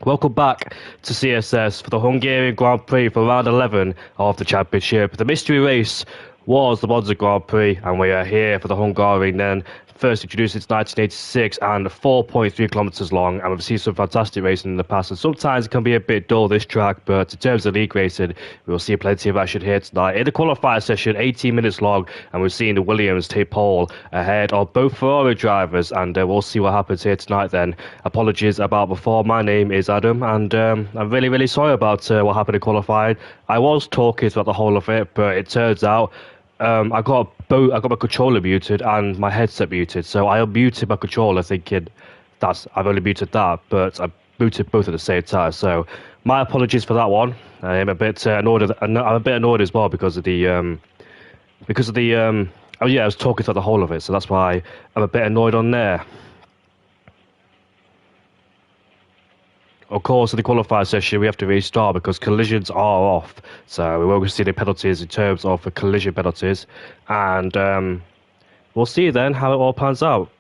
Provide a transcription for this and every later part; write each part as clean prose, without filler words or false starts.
Welcome back to CSS for the Hungarian Grand Prix for round 11 of the championship. The mystery race was the Monza Grand Prix, and we are here for the Hungarian then. First introduced in 1986 and 4.3 kilometers long, and we've seen some fantastic racing in the past, and sometimes it can be a bit dull, this track, but in terms of league racing, we'll see plenty of action here tonight. In the qualifier session, 18 minutes long, and we've seen the Williams take pole ahead of both Ferrari drivers, and we'll see what happens here tonight then. Apologies about before, my name is Adam, and I'm really sorry about what happened in qualifying. I was talking throughout the whole of it, but it turns out I got my controller muted and my headset muted, so I unmuted my controller thinking I've only muted that, but I muted both at the same time. So my apologies for that one. I'm a bit annoyed. I'm a bit annoyed as well because of the I was talking throughout the whole of it, so that's why I'm a bit annoyed on there. of course, in the qualifier session, we have to restart because collisions are off. So we won't see the penalties in terms of the collision penalties. And we'll see then how it all pans out.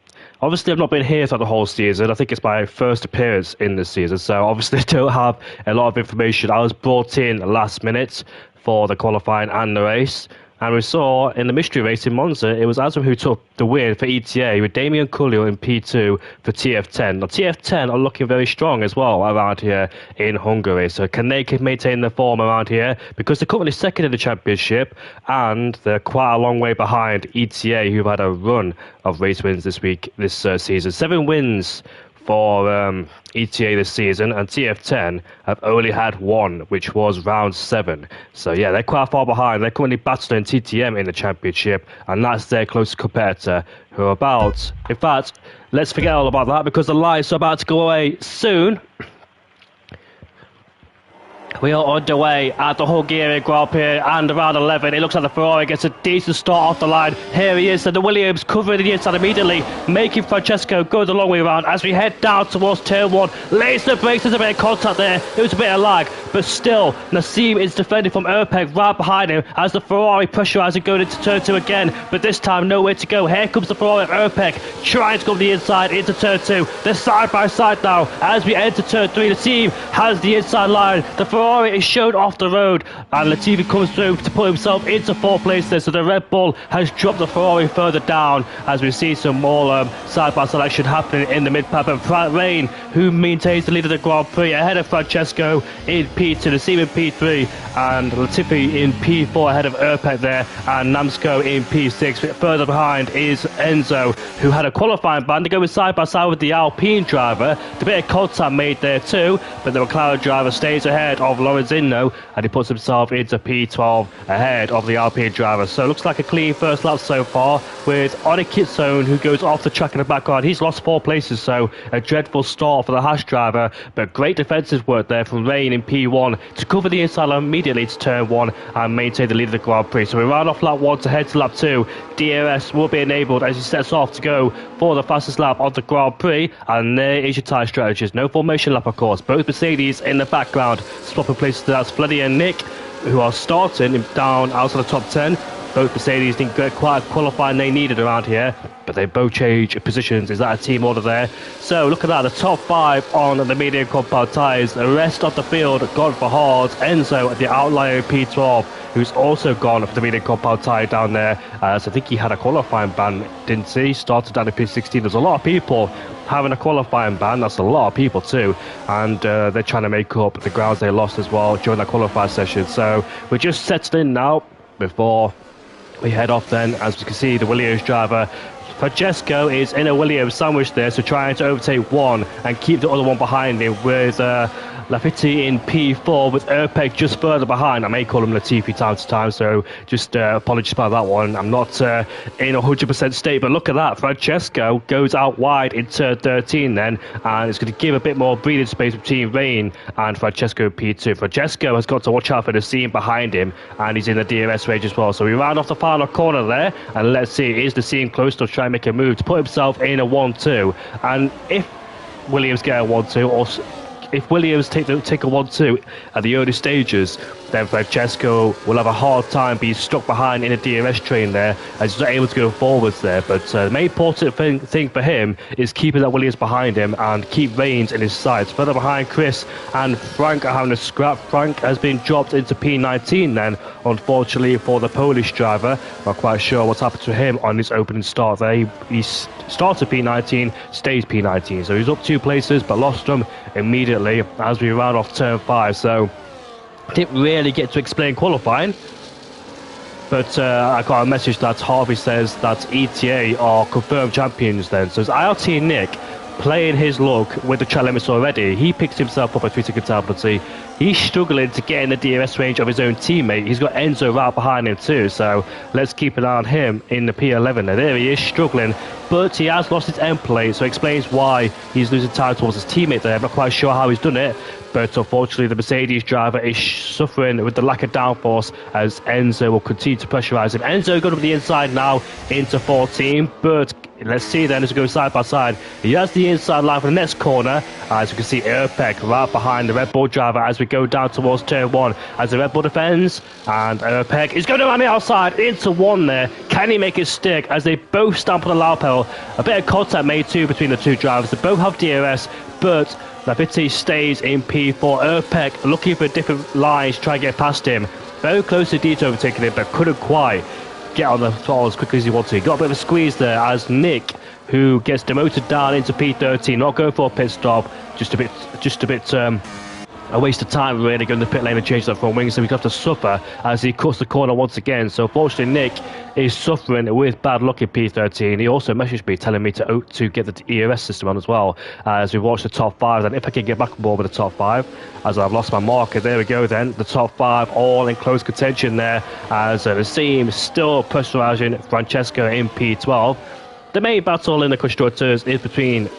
Obviously, I've not been here for the whole season. I think it's my first appearance in this season. So obviously, I don't have a lot of information. I was brought in last minute for the qualifying and the race. And we saw in the mystery race in Monza, it was Azam who took the win for ETA with Damien Cullio in P2 for TF10. Now, TF10 are looking very strong as well around here in Hungary. So can they maintain their form around here? Because they're currently second in the championship and they're quite a long way behind ETA, who've had a run of race wins this season. 7 wins for ETA this season, and TF10 have only had 1, which was round 7. So yeah, they're quite far behind. They're currently battling TTM in the championship, and that's their closest competitor, who are about... In fact, let's forget all about that, because the lights are about to go away soon. We are underway at the Hungarian Grand Prix and around 11. It looks like the Ferrari gets a decent start off the line. Here he is, and the Williams covering the inside immediately, making Francesco go the long way around as we head down towards turn 1. Lays the brakes, there's a bit of contact there. It was a bit of lag, but still, Nassim is defending from Erpeg right behind him as the Ferrari pressurising going into turn 2 again, but this time nowhere to go. Here comes the Ferrari of Erpeg, trying to go the inside into turn 2. They're side by side now as we enter turn 3. The team has the inside line. The Ferrari is shown off the road, and Latifi comes through to put himself into 4th place there. So the Red Bull has dropped the Ferrari further down as we see some more side-by-side action happening in the mid-pack. But Pratt Rain, who maintains the lead of the Grand Prix ahead of Francesco in P2, Nassim in P3, and Latifi in P4 ahead of Erpek there, and Namsko in P6. Further behind is Enzo, who had a qualifying ban to go side-by-side with the Alpine driver. The bit of contact made there too, but the McLaren driver stays ahead of Lorenzino, and he puts himself into P12 ahead of the Alpine driver. So it looks like a clean first lap so far, with Oni Kitsone, who goes off the track in the background. He's lost 4 places, so a dreadful start for the Haas driver, but great defensive work there from Rain in P1 to cover the inside immediately to turn 1 and maintain the lead of the Grand Prix. So we round off lap 1 to head to lap 2. DRS will be enabled as he sets off to go for the fastest lap of the Grand Prix, and there is your tyre strategist. No formation lap, of course. Both Mercedes in the background, swapping places. That's Fleddy and Nick, who are starting down outside the top 10. Both Mercedes didn't get quite qualifying they needed around here, but they both change positions. Is that a team order there? So look at that, the top 5 on the medium compound tyres. The rest of the field gone for hards. Enzo at the outlier P12, who's also gone for the medium compound tyre down there. So I think he had a qualifying ban, didn't he? Started down in P16. There's a lot of people having a qualifying ban. That's a lot of people too, and they're trying to make up the grounds they lost as well during that qualifying session. So we're just settling now before we head off then. As you can see, the Williams driver Francesco is in a Williams sandwich there, so trying to overtake one and keep the other one behind him, with Lafiti in P4 with Erpeg just further behind. I may call him Latifi time to time, so just apologies about that one. I'm not in 100% state, but look at that. Francesco goes out wide in turn 13 then, and it's going to give a bit more breathing space between Rain and Francesco in P2. Francesco has got to watch out for the scene behind him, and he's in the DRS range as well. So we round off the final corner there, and let's see, is the scene close to try and make a move to put himself in a 1-2? And if Williams get a 1-2, or if Williams take a 1-2 at the early stages, then Francesco will have a hard time being stuck behind in a DRS train there, as he's not able to go forwards there. But the main important thing for him is keeping that Williams behind him and keep Reigns in his sights. Further behind, Chris and Frank are having a scrap. Frank has been dropped into P19 then, unfortunately for the Polish driver. Not quite sure what's happened to him on his opening start there. He started P19, stays P19, so he's up 2 places but lost them immediately as we round off turn 5. So didn't really get to explain qualifying, but I got a message that Harvey says that ETA are confirmed champions then. So it's IRT Nick playing his luck with the track limits already. He picks himself up at 3-second time penalty. He's struggling to get in the DRS range of his own teammate. He's got Enzo right behind him too, so let's keep an eye on him in the P11. Now there he is, struggling, but he has lost his end plate, so it explains why he's losing time towards his teammate there. I'm not quite sure how he's done it, but unfortunately the Mercedes driver is suffering with the lack of downforce as Enzo will continue to pressurise him. Enzo going to the inside now into 14, but let's see then as we go side by side. He has the inside line for the next corner. As you can see, Erpek right behind the Red Bull driver as we go down towards turn 1. As the Red Bull defends, and Erpek is going around the outside into 1 there. Can he make it stick as they both stamp on the loud pedal? A bit of contact made too between the two drivers. They both have DRS, but Lavitti stays in P4. Erpek looking for different lines, trying to get past him. Very close to Dito overtaking him, but couldn't quite get on the throttle as quickly as he wanted. He got a bit of a squeeze there as Nick, who gets demoted down into P13, not going for a pit stop, just a bit a waste of time really going to the pit lane and change that front wing, so we have to suffer as he cuts the corner once again. So fortunately Nick is suffering with bad luck in P13. He also messaged me telling me to get the ERS system on as well as we watch the top 5, and if I can get back on board with the top 5 as I've lost my marker. There we go then, the top 5 all in close contention there as the team still pressurising Francesco in P12. The main battle in the constructors is between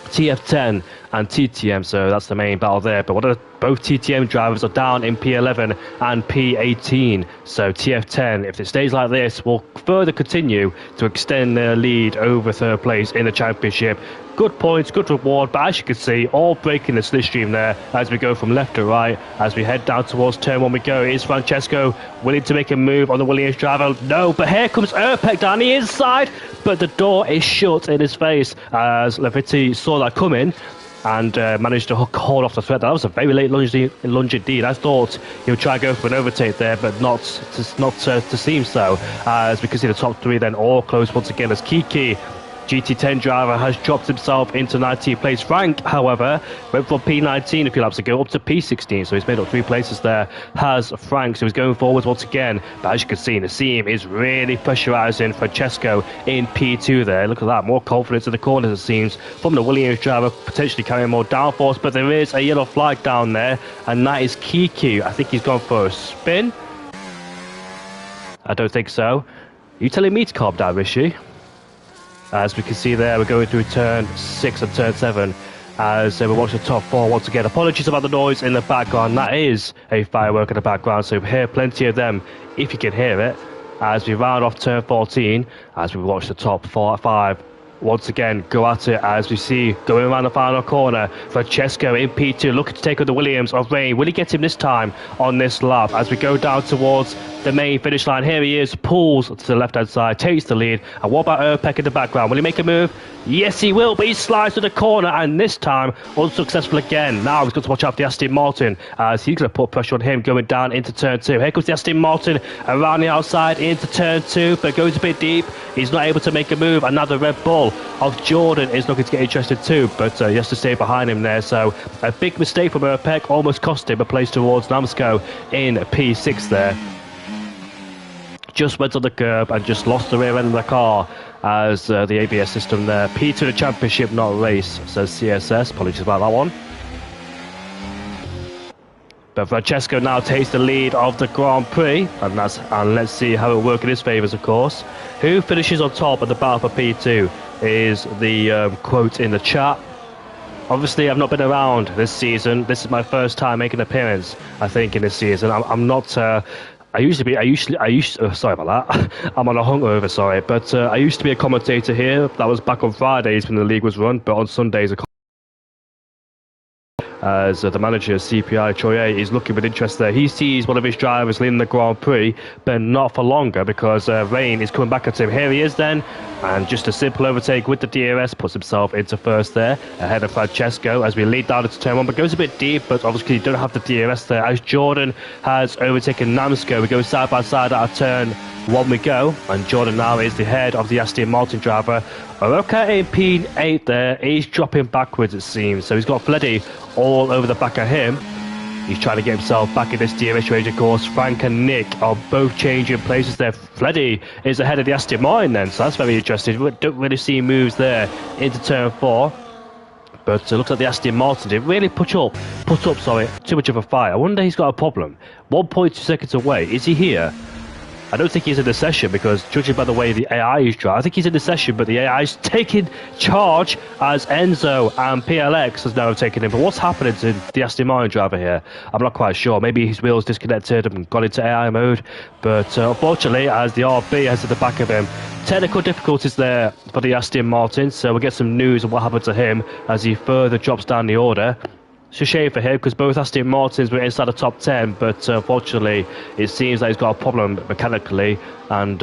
TF10 and TTM, so that's the main battle there. But both TTM drivers are down in P11 and P18, so TF10, if it stays like this, will further continue to extend their lead over third place in the championship. Good points, good reward, but as you can see, all breaking the slipstream there as we go from left to right. As we head down towards turn 1 we go. Is Francesco willing to make a move on the Williams driver? No, but here comes Erpek down the inside, but the door is shut in his face as Lavitti saw that coming and managed to hold off the threat. That was a very late lunge indeed. I thought he would try to go for an overtake there, but not to seem so. As we can see the top 3 then all close once again as Kiki, GT10 driver, has dropped himself into 19th place. Frank, however, went from P19 a few laps ago up to P16, so he's made up 3 places there, has Frank, so he's going forwards once again. But as you can see, the team is really pressurising Francesco in P2 there. Look at that, more confidence in the corners it seems from the Williams driver, potentially carrying more downforce, but there is a yellow flag down there, and that is Kiki. I think he's gone for a spin. I don't think so. Are you telling me to calm down, Rishi? As we can see there, we're going through turn 6 and turn 7 as we watch the top 4 once again. Apologies about the noise in the background. That is a firework in the background, so we hear plenty of them if you can hear it. As we round off turn 14, as we watch the top 5 once again go at it, as we see going around the final corner, Francesco in P2 looking to take on the Williams of Rain. Will he get him this time on this lap? As we go down towards the main finish line, here he is, pulls to the left hand side, takes the lead. And what about Erpek in the background? Will he make a move? Yes he will, but he slides to the corner, and this time unsuccessful again. Now he's got to watch out for the Aston Martin as he's going to put pressure on him going down into turn 2. Here comes the Aston Martin around the outside into turn 2, but goes a bit deep. He's not able to make a move, and now the Red Bull of Jordan is looking to get interested too, but he has to stay behind him there. So a big mistake from Erpek almost cost him a place towards Namsko in P6 there. Just went on the curb and just lost the rear end of the car as the ABS system there. P to the championship, not race, says CSS. Apologies about that one. But Francesco now takes the lead of the Grand Prix, and let's see how it works in his favours, of course. Who finishes on top of the battle for P2 is the quote in the chat. Obviously, I've not been around this season. This is my first time making an appearance, I think, in this season. I'm not. Sorry about that. I'm on a hungover, sorry. But I used to be a commentator here. That was back on Fridays when the league was run, but on Sundays, as the manager, CPI Troye, is looking with interest there. He sees one of his drivers leading the Grand Prix, but not for longer because Rain is coming back at him. Here he is then, and just a simple overtake with the DRS puts himself into first there, ahead of Francesco as we lead down into turn 1, but goes a bit deep, but obviously you don't have the DRS there as Jordan has overtaken Namsko. We go side by side out of turn 1 we go, and Jordan now is the head of the Aston Martin driver. Oroka in P8 there, he's dropping backwards it seems, so he's got Fleddy all over the back of him. He's trying to get himself back in this DRS range, of course. Frank and Nick are both changing places there. Fleddy is ahead of the Aston Martin then, so that's very interesting. We don't really see moves there into turn 4. But look at the Aston Martin, didn't really put up too much of a fight. I wonder he's got a problem. 1.2 seconds away, is he here? I don't think he's in the session because, judging by the way the AI is driving, I think he's in the session, but the AI is taking charge as Enzo and PLX has now taken him. But what's happening to the Aston Martin driver here? I'm not quite sure. Maybe his wheels disconnected and gone into AI mode. But unfortunately, as the RB has at the back of him, technical difficulties there for the Aston Martin. So we'll get some news of what happened to him as he further drops down the order. It's a shame for him because both Aston Martins were inside the top 10, but unfortunately it seems like he's got a problem mechanically, and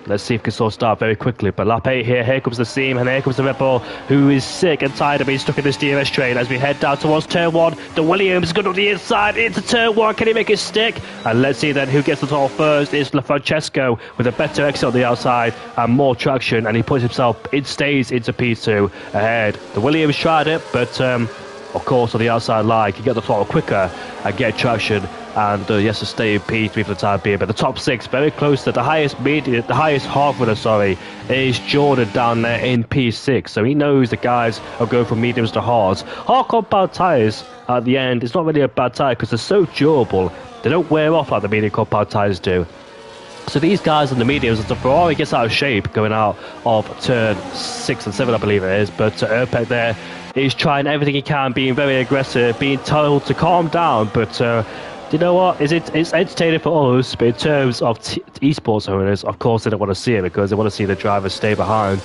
let's see if he can sort it out very quickly. But lap 8 here comes the Seam, and here comes the Red Bull, who is sick and tired of being stuck in this DRS train as we head down towards turn 1. The Williams going on the inside into turn 1, can he make it stick? And let's see then who gets the top first. It's Francesco with a better exit on the outside and more traction, and he puts himself, it stays into P2 ahead. The Williams tried it, but of course, on the outside line, can get the throttle quicker and get traction, and he has to stay in P3 for the time being. But the top 6, very close to the highest half runner, is Jordan down there in P6. So he knows the guys are going from mediums to hards. Hard compound tyres at the end, it's not really a bad tyre because they're so durable. They don't wear off like the medium compound tyres do. So these guys on the mediums, as the Ferrari gets out of shape going out of turn 6 and 7, I believe it is, but Erpek there is trying everything he can, being very aggressive, being told to calm down, but you know what, it's entertaining for us, but in terms of esports owners, of course they don't want to see it because they want to see the drivers stay behind.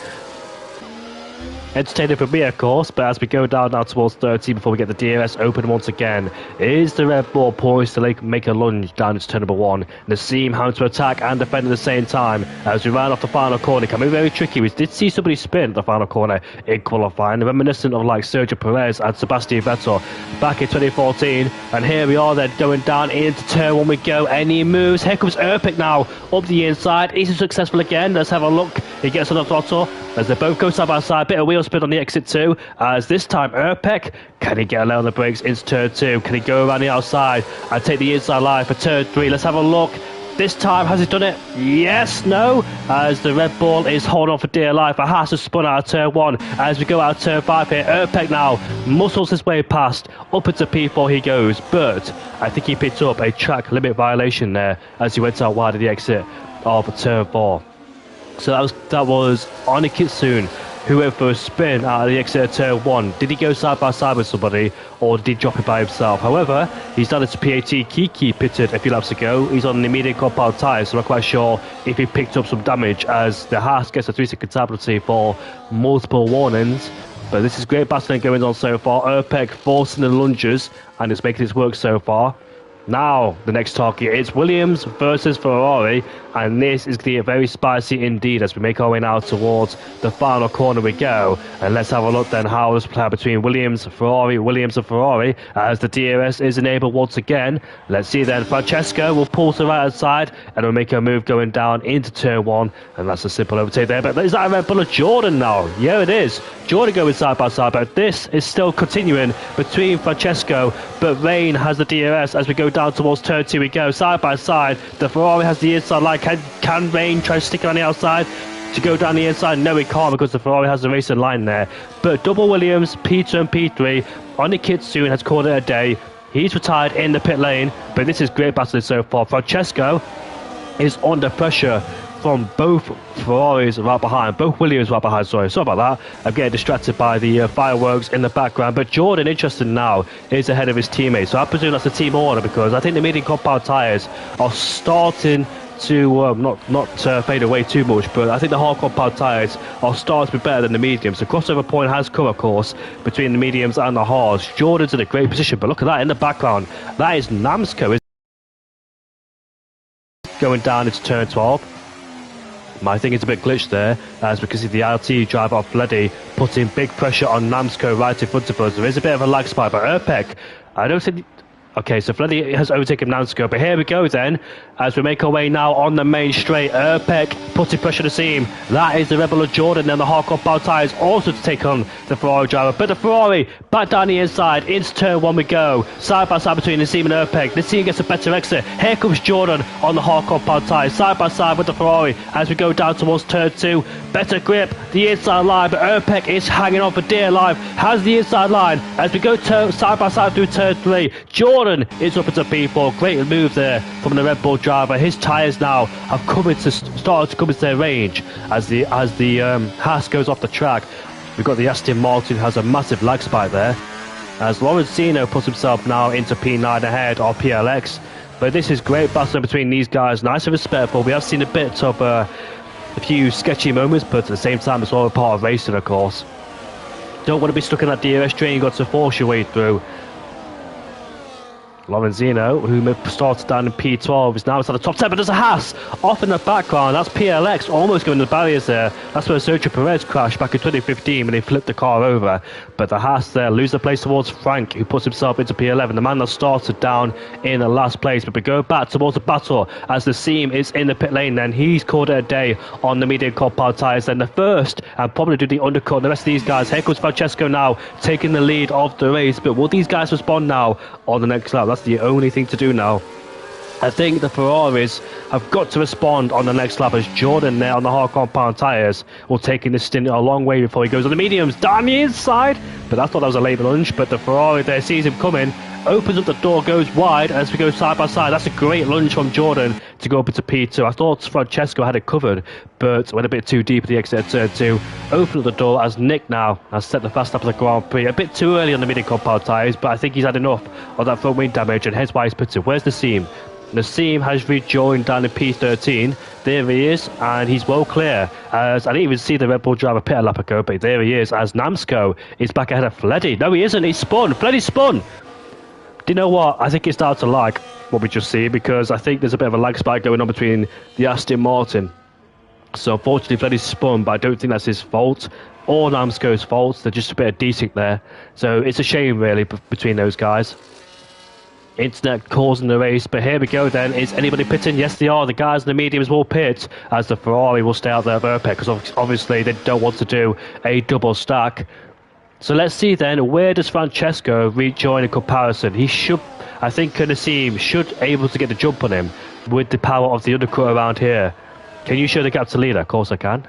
Entertaining for me, of course, but as we go down now towards 30 before we get the DRS open once again, is the Red Bull poised to make a lunge down into turn number 1. Nassim having to attack and defend at the same time as we ran off the final corner. It can be very tricky. We did see somebody spin at the final corner in qualifying, reminiscent of like Sergio Perez and Sebastian Vettel back in 2014. And here we are then going down into turn 1 we go. Any moves? Here comes Erpik now up the inside. Is he successful again? Let's have a look. He gets on the throttle as they both go side by side. Bit of wheel spin on the exit too, as this time Erpek, can he get a lay on the brakes into turn 2? Can he go around the outside and take the inside line for turn 3? Let's have a look. This time, has he done it? Yes, no, as the Red Bull is holding on for dear life. It has to spun out of turn 1 as we go out of turn 5 here. Erpek now muscles his way past, up into P4 he goes, but I think he picked up a track limit violation there as he went out wide of the exit of turn 4. So that was Onikitsun who went for a spin out of the exit of turn 1. Did he go side by side with somebody, or did he drop it by himself? However, he's done it to PAT. Kiki pitted a few laps ago. He's on the medium compound tyres, so I'm not quite sure if he picked up some damage, as the Haas gets a 3-second penalty for multiple warnings. But this is great battling going on so far. Erpek forcing the lunges, and it's making it work so far. Now, the next target is Williams versus Ferrari, and this is going to get very spicy indeed as we make our way now towards the final corner we go. And let's have a look then how this play between Williams and Ferrari as the DRS is enabled once again. Let's see then, Francesco will pull to the right hand side and will make a move going down into turn 1, and that's a simple overtake there. But is that a Red Bull of Jordan now? Yeah, it is. Jordan going side by side, but this is still continuing between Francesco, but Rain has the DRS as we go down towards turn 2 we go, side by side. The Ferrari has the inside line. Can Rain try to stick it on the outside to go down the inside? No, he can't because the Ferrari has the racing line there. But double Williams, P2 and P3, Onikitsun has called it a day. He's retired in the pit lane, but this is great battling so far. Francesco is under pressure from both Ferraris right behind, both Williams right behind, sorry about that. I'm getting distracted by the fireworks in the background, but Jordan, interesting now, is ahead of his teammates. So I presume that's a team order because I think the medium compound tyres are starting to not fade away too much, but I think the hard compound tyres are starting to be better than the mediums. The crossover point has come, of course, between the mediums and the hards. Jordan's in a great position, but look at that in the background. That is Namsko going down into turn 12. My thing is a bit glitched there, as we can see the LT driver of Fleddy putting big pressure on Namsko right in front of us. There is a bit of a lag spike, but Erpek, I don't think... Okay, so Fleddy has overtaken Namsko, but here we go then, as we make our way now on the main straight. Erpek putting pressure on the seam. That is the Rebel of Jordan, and the hard compound tyres also to take on the Ferrari driver. But the Ferrari back down the inside, into turn 1 we go. Side by side between Nassim and Erpek. Nassim gets a better exit. Here comes Jordan on the hard compound tyres, side by side with the Ferrari as we go down towards turn 2. Better grip, the inside line, but Erpek is hanging on for dear life. Has the inside line as we go side by side through turn 3. Jordan Jordan is up into P4. Great move there from the Red Bull driver. His tyres now have started to come into their range as the Haas goes off the track. We've got the Aston Martin who has a massive lag spike there, as Lorenzino puts himself now into P9 ahead of PLX. But this is great battle between these guys, nice and respectful. We have seen a bit of a few sketchy moments, but at the same time it's all a part of racing, of course. Don't want to be stuck in that DRS train, you've got to force your way through. Lorenzino, who started down in P12, is now inside the top 10, but there's a Haas off in the background. That's PLX almost going to the barriers there. That's where Sergio Perez crashed back in 2015 when he flipped the car over. But the Haas there lose the place towards Frank, who puts himself into P11, the man that started down in the last place. But we go back towards the battle as the Seam is in the pit lane. Then he's called it a day on the medium compound tyres. Then the first, and probably do the undercut. The rest of these guys, here comes Francesco now, taking the lead of the race. But will these guys respond now on the next lap? That's the only thing to do now. I think the Ferraris have got to respond on the next lap, as Jordan there on the hard compound tyres will take in this stint a long way before he goes on the mediums down the inside. But I thought that was a late lunge, but the Ferrari there sees him coming, opens up the door, goes wide as we go side by side. That's a great lunge from Jordan to go up into P2. I thought Francesco had it covered, but went a bit too deep at the exit of turn 2. Opened up the door as Nick now has set the fast lap of the Grand Prix. A bit too early on the medium compound tyres, but I think he's had enough of that front wing damage, and hence why he's pitted. Where's the Seam? The Seam has rejoined down in P13. There he is, and he's well clear. As I didn't even see the Red Bull driver pit a lap ago, but there he is, as Namsko is back ahead of Fleddy. No, he isn't. He's spun. Fleddy spun. Do you know what? I think it's down to lag, what we just see, because I think there's a bit of a lag spike going on between the Aston Martin. So unfortunately, Fleddy's spun, but I don't think that's his fault or Namsko's fault. They're just a bit of desync there. So it's a shame, really, between those guys. Internet causing the race, but here we go then. Is anybody pitting? Yes, they are. The guys in the mediums will pit, as the Ferrari will stay out there of Erpek, because obviously they don't want to do a double stack. So let's see then, where does Francesco rejoin in comparison? He should, I think Nassim should able to get the jump on him with the power of the undercut around here. Can you show the gap to leader? Of course I can.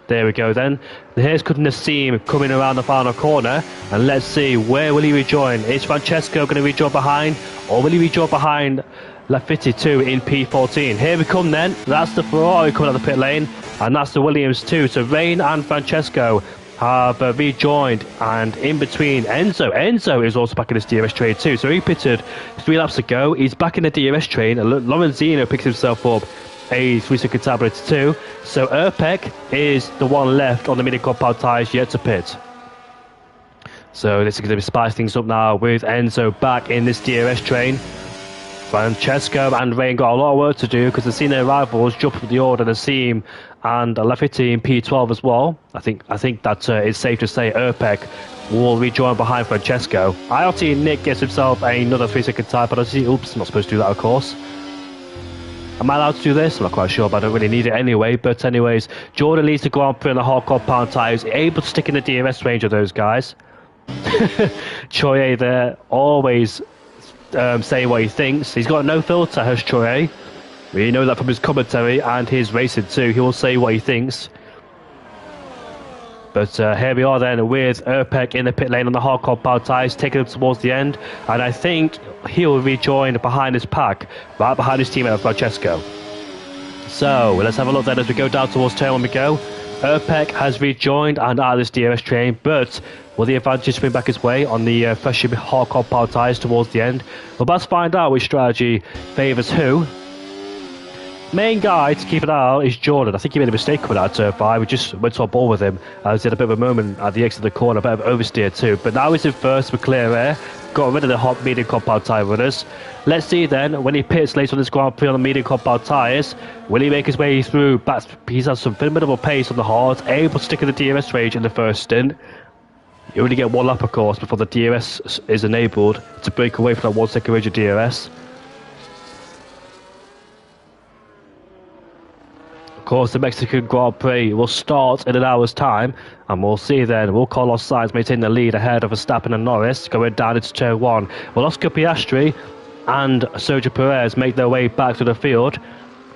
There we go then. Here's Nassim coming around the final corner, and let's see, where will he rejoin? Is Francesco going to rejoin behind, or will he rejoin behind La52 in P14? Here we come then. That's the Ferrari coming out the pit lane, and that's the Williams too. So Rain and Francesco have rejoined, and in between Enzo is also back in this DRS train too. So he pitted 3 laps ago. He's back in the DRS train, and Lorenzino picks himself up a 3-second tablet too. So Erpek is the one left on the mini compound tyres yet to pit. So this is going to spice things up now with Enzo back in this DRS train. Francesco and Rain got a lot of work to do, because they've seen their rivals jump up the order, the Seam and Lafiti in P12 as well. I think that it's safe to say Erpek will rejoin behind Francesco. IRT Nick gets himself another 3-second time, but I see, oops, I'm not supposed to do that, of course. Am I allowed to do this? I'm not quite sure, but I don't really need it anyway. But anyways, Jordan leads the Grand Prix on the hard compound tyres, able to stick in the DRS range of those guys. Troye there, always saying what he thinks. He's got no filter, has Troye. We know that from his commentary and his racing too. He will say what he thinks. But here we are then with Erpek in the pit lane on the hard compound tyres, taking him towards the end. And I think he'll rejoin behind his pack, right behind his teammate Francesco. So let's have a look then as we go down towards turn 1 we go. Erpek has rejoined and out of this DRS train, but will the advantage swing back his way on the freshly hard compound tyres towards the end? Well, let's find out which strategy favours who. Main guy to keep an eye out is Jordan. I think he made a mistake coming out of turn 5. We just went to a ball with him as he had a bit of a moment at the exit of the corner, a bit of oversteer too. But now he's in first with clear air. Got rid of the hot medium compound tyre runners. Let's see then, when he pits later on this Grand Prix on the medium compound tyres, will he make his way through? He's had some formidable pace on the hards, able to stick in the DRS range in the first stint. You only get 1 lap, of course, before the DRS is enabled to break away from that 1-second range of DRS. Of course, the Mexican Grand Prix will start in an hour's time, and we'll see then, will Carlos Sainz maintain the lead ahead of Verstappen and Norris going down into turn 1? Will Oscar Piastri and Sergio Perez make their way back to the field?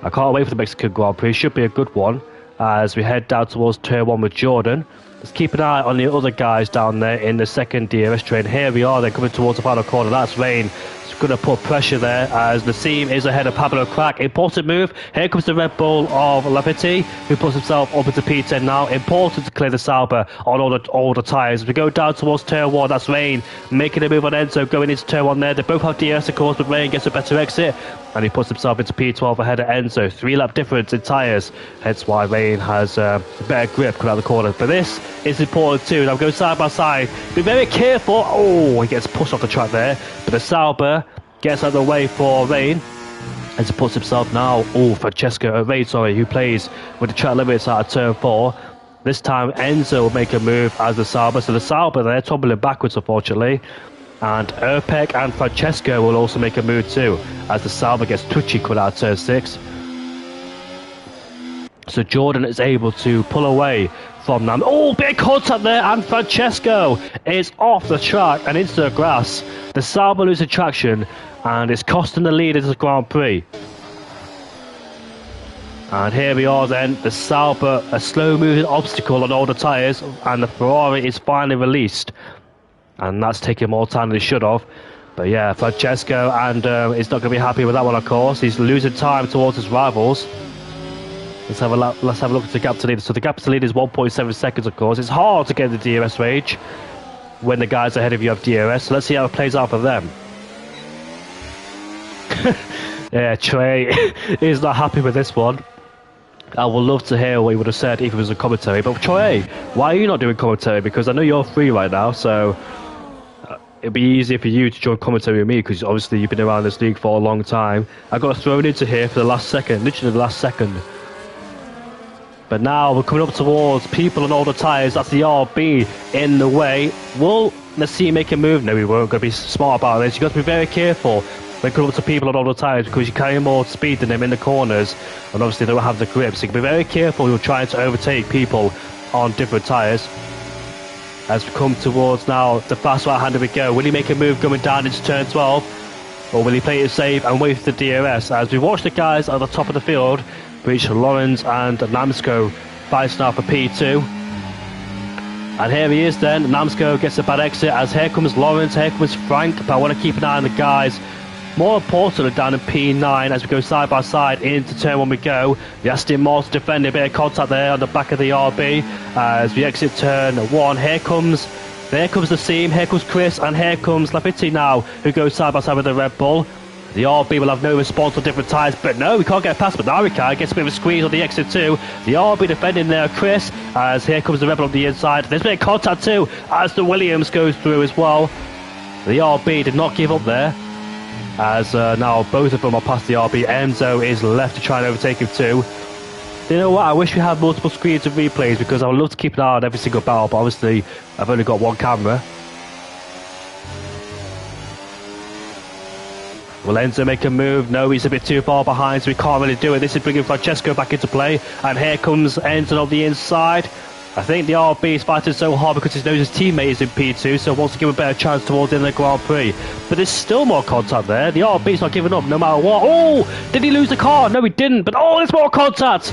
I can't wait for the Mexican Grand Prix. Should be a good one as we head down towards turn 1 with Jordan. Let's keep an eye on the other guys down there in the second DRS train. Here we are, they're coming towards the final corner. That's Rain going to put pressure there as Nassim is ahead of Pablo Crack. Important move. Here comes the Red Bull of Lapiti, who puts himself up into P10 now. Important to clear the Sauber on all the tyres. We go down towards turn 1. That's Rain making a move on Enzo, going into turn 1 there. They both have DS, of course, but Rain gets a better exit, and he puts himself into P12 ahead of Enzo. 3-lap difference in tyres, hence why Rain has a better grip coming out of the corner. But this is important too. Now we go side by side. Be very careful. Oh, he gets pushed off the track there. But the Sauber gets out of the way for Rain. And he puts himself now. Oh, Francesco Rain, sorry, who plays with the track limits out of turn 4. This time Enzo will make a move as the Sauber. So the Sauber there tumbling backwards, unfortunately. And Erpek and Francesco will also make a move too, as the Sauber gets twitchy coming out of turn 6. So Jordan is able to pull away from Nam. Oh, big contact there, and Francesco is off the track and into the grass. The Sauber loses traction, and it's costing the lead into the Grand Prix. And here we are then, the Sauber, a slow-moving obstacle on all the tyres, and the Ferrari is finally released. And that's taking more time than it should have. But yeah, Francesco, and he's not going to be happy with that one, of course. He's losing time towards his rivals. Let's have a look at the gap to lead. So the gap to lead is 1.7 seconds, of course. It's hard to get the DRS range when the guys ahead of you have DRS. So let's see how it plays out for them. Yeah, Trey is not happy with this one. I would love to hear what he would have said if it was a commentary. But Trey, why are you not doing commentary? Because I know you're free right now, so it'd be easier for you to join commentary with me, because obviously you've been around this league for a long time. I got thrown into here for the last second, literally the last second. But now we're coming up towards people on all the tyres. That's the RB in the way. Will Nassim make a move? No, we won't. Got to be smart about this. You've got to be very careful when coming up to people on all the tyres, because you carry more speed than them in the corners, and obviously they don't have the grip. So you can be very careful. You're trying to overtake people on different tyres. As we come towards now the fast right hand, we go. Will he make a move going down into turn 12? Or will he play it safe and wait for the DRS? As we watch the guys at the top of the field, which Lawrence and Namsko fights now for P2. And here he is then. Namsko gets a bad exit as here comes Lawrence, here comes Frank. But I want to keep an eye on the guys. More importantly, down in P9 as we go side by side into turn 1 we go. The Aston Martin defending, a bit of contact there on the back of the RB as we exit turn 1. There comes the seam, here comes Chris, and here comes Lapiti now, who goes side by side with the Red Bull. The RB will have no response on different tyres, but no, we can't get past. But now we can. Gets a bit of a squeeze on the exit too. The RB defending there, Chris, as here comes the Rebel on the inside. There's a bit of contact too, as the Williams goes through as well. The RB did not give up there, as now both of them are past the RB. Enzo is left to try and overtake him too. You know what, I wish we had multiple screens of replays, because I would love to keep an eye on every single battle, but obviously I've only got one camera. Will Enzo make a move? No, he's a bit too far behind, so he can't really do it. This is bringing Francesco back into play, and here comes Enzo on the inside. I think the RB is fighting so hard because he knows his teammate is in P2, so wants to give him a better chance towards the end of the Grand Prix. But there's still more contact there. The RB's not giving up no matter what. Oh, did he lose the car? No, he didn't. But oh, there's more contact.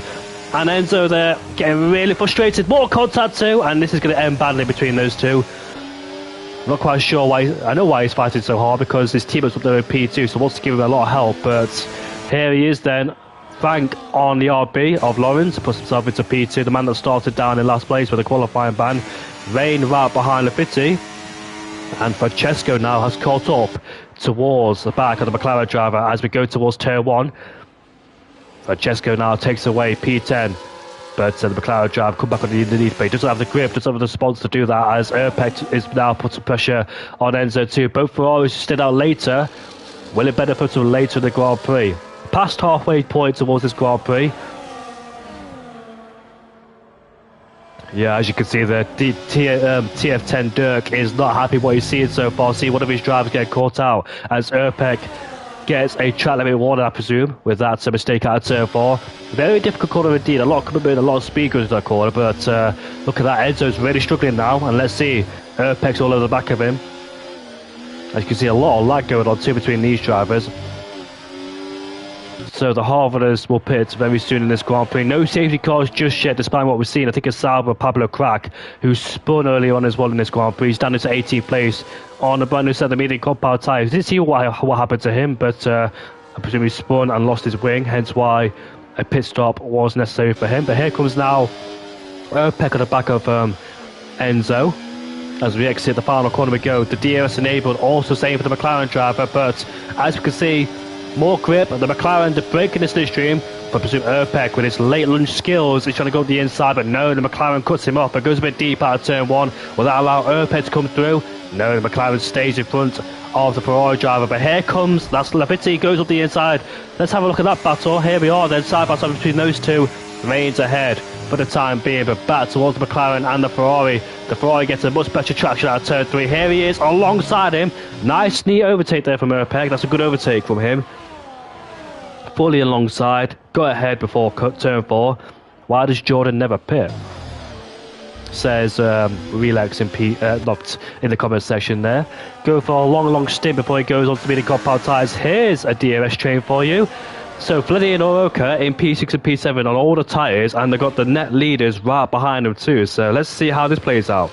And Enzo there getting really frustrated. More contact too, and this is going to end badly between those two. I'm not quite sure why. I know why he's fighting so hard, because his teammate's up there in P2, so wants to give him a lot of help. But here he is then. Frank on the RB of Lawrence, puts himself into P2, the man that started down in last place with a qualifying ban. Rain right behind Lafitti, and Francesco now has caught up towards the back of the McLaren driver as we go towards turn 1. Francesco now takes away P10, but the McLaren driver come back on the underneath, but he doesn't have the grip, doesn't have the response to do that, as Erpek is now putting pressure on Enzo too. Both Ferraris stayed out later. Will it benefit them later in the Grand Prix? Past halfway point towards this Grand Prix. Yeah, as you can see there, TF10 Dirk is not happy what he's seeing so far. See one of his drivers get caught out as Erpek gets a track limit warning, I presume, with that mistake out of turn 4. Very difficult corner indeed. A lot of commitment, a lot of speed goes to that corner, but look at that. Enzo's really struggling now, and let's see. Erpek's all over the back of him. As you can see, a lot of lag going on too between these drivers. So the Harvarders will pit very soon in this Grand Prix. No safety cars just yet, despite what we've seen. I think it's Sauber Pablo Crack, who spun early on as well in this Grand Prix. He's down into 18th place on a brand new set of medium compound tyres. Didn't see what happened to him, but I presume he spun and lost his wing, hence why a pit stop was necessary for him. But here comes now Peck on the back of Enzo. As we exit the final corner we go. The DRS enabled, also same for the McLaren driver, but as we can see, more grip, and the McLaren, the brake in the slipstream, but I presume Erpek with his late lunge skills is trying to go to the inside, but no, the McLaren cuts him off, but goes a bit deep out of turn one. Will that allow Erpek to come through? No, the McLaren stays in front of the Ferrari driver, but here comes, that's Lafitte, goes up the inside. Let's have a look at that battle. Here we are then, side by side between those two. Reigns ahead for the time being, but back towards the McLaren and the Ferrari. The Ferrari gets a much better traction out of turn 3. Here he is alongside him. Nice neat overtake there from Erpek. That's a good overtake from him. Fully alongside, got ahead before turn 4. Why does Jordan never pit? Says Relax in the comment section there. Go for a long stint before he goes on to be the compound tyres. Here's a DRS train for you. So Fleddy and Oroka in P6 and P7 on all the tyres, and they've got the net leaders right behind them too. So let's see how this plays out.